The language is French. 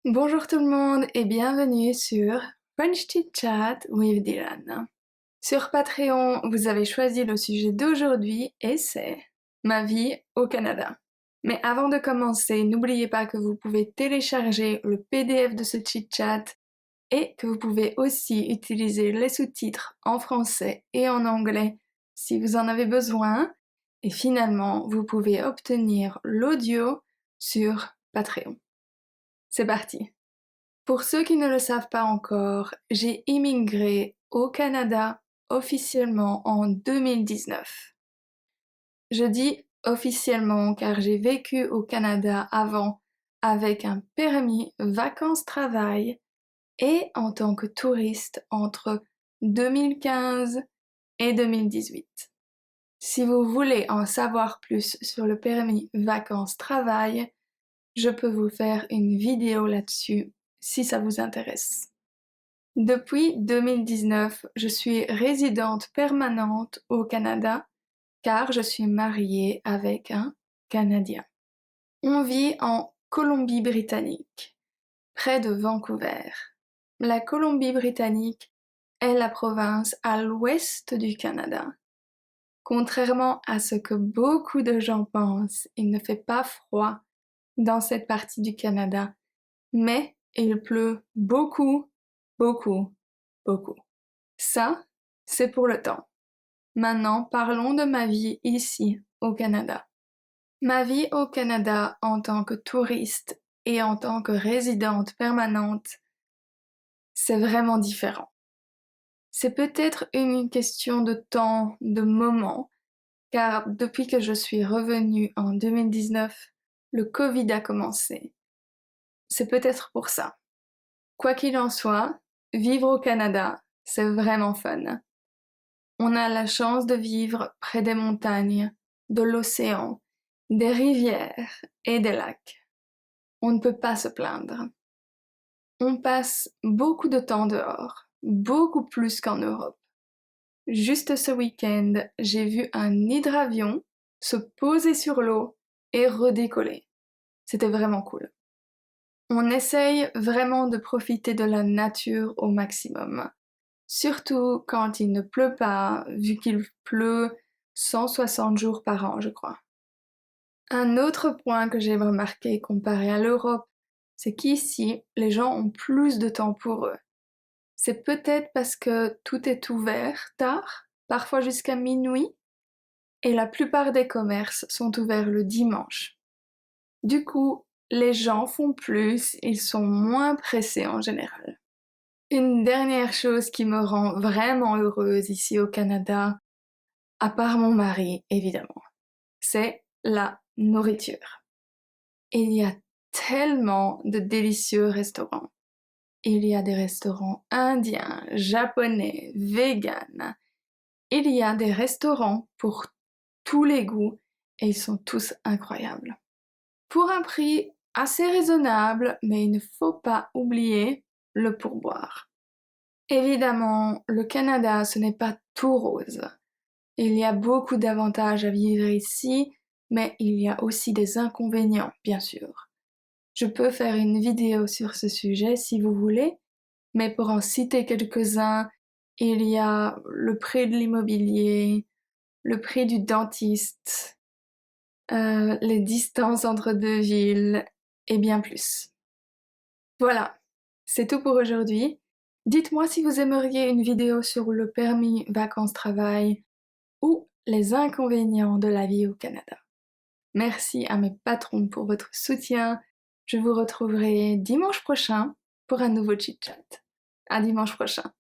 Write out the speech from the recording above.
Bonjour tout le monde et bienvenue sur French Chit Chat with Dylan. Sur Patreon, vous avez choisi le sujet d'aujourd'hui et c'est ma vie au Canada. Mais avant de commencer, n'oubliez pas que vous pouvez télécharger le PDF de ce chit chat et que vous pouvez aussi utiliser les sous-titres en français et en anglais si vous en avez besoin. Et finalement, vous pouvez obtenir l'audio sur Patreon. C'est parti! Pour ceux qui ne le savent pas encore, j'ai immigré au Canada officiellement en 2019. Je dis officiellement car j'ai vécu au Canada avant avec un permis vacances-travail et en tant que touriste entre 2015 et 2018. Si vous voulez en savoir plus sur le permis vacances-travail, je peux vous faire une vidéo là-dessus si ça vous intéresse. Depuis 2019, je suis résidente permanente au Canada car je suis mariée avec un Canadien. On vit en Colombie-Britannique, près de Vancouver. La Colombie-Britannique est la province à l'ouest du Canada. Contrairement à ce que beaucoup de gens pensent, il ne fait pas froid dans cette partie du Canada, mais il pleut beaucoup, beaucoup, beaucoup. Ça, c'est pour le temps. Maintenant, parlons de ma vie ici, au Canada. Ma vie au Canada en tant que touriste et en tant que résidente permanente, c'est vraiment différent. C'est peut-être une question de temps, de moment, car depuis que je suis revenue en 2019, le Covid a commencé. C'est peut-être pour ça. Quoi qu'il en soit, vivre au Canada, c'est vraiment fun. On a la chance de vivre près des montagnes, de l'océan, des rivières et des lacs. On ne peut pas se plaindre. On passe beaucoup de temps dehors, beaucoup plus qu'en Europe. Juste ce week-end, j'ai vu un hydravion se poser sur l'eau et redécoller. C'était vraiment cool. On essaye vraiment de profiter de la nature au maximum. Surtout quand il ne pleut pas, vu qu'il pleut 160 jours par an, je crois. Un autre point que j'ai remarqué comparé à l'Europe, c'est qu'ici, les gens ont plus de temps pour eux. C'est peut-être parce que tout est ouvert tard, parfois jusqu'à minuit, et la plupart des commerces sont ouverts le dimanche. Du coup, les gens font plus, ils sont moins pressés en général. Une dernière chose qui me rend vraiment heureuse ici au Canada, à part mon mari, évidemment, c'est la nourriture. Il y a tellement de délicieux restaurants. Il y a des restaurants indiens, japonais, véganes. Il y a des restaurants pour tous les goûts et ils sont tous incroyables. Pour un prix assez raisonnable, mais il ne faut pas oublier le pourboire. Évidemment, le Canada, ce n'est pas tout rose. Il y a beaucoup d'avantages à vivre ici, mais il y a aussi des inconvénients, bien sûr. Je peux faire une vidéo sur ce sujet si vous voulez, mais pour en citer quelques-uns, il y a le prix de l'immobilier, le prix du dentiste, les distances entre deux villes, et bien plus. Voilà, c'est tout pour aujourd'hui. Dites-moi si vous aimeriez une vidéo sur le permis vacances-travail ou les inconvénients de la vie au Canada. Merci à mes patrons pour votre soutien. Je vous retrouverai dimanche prochain pour un nouveau chit-chat. À dimanche prochain.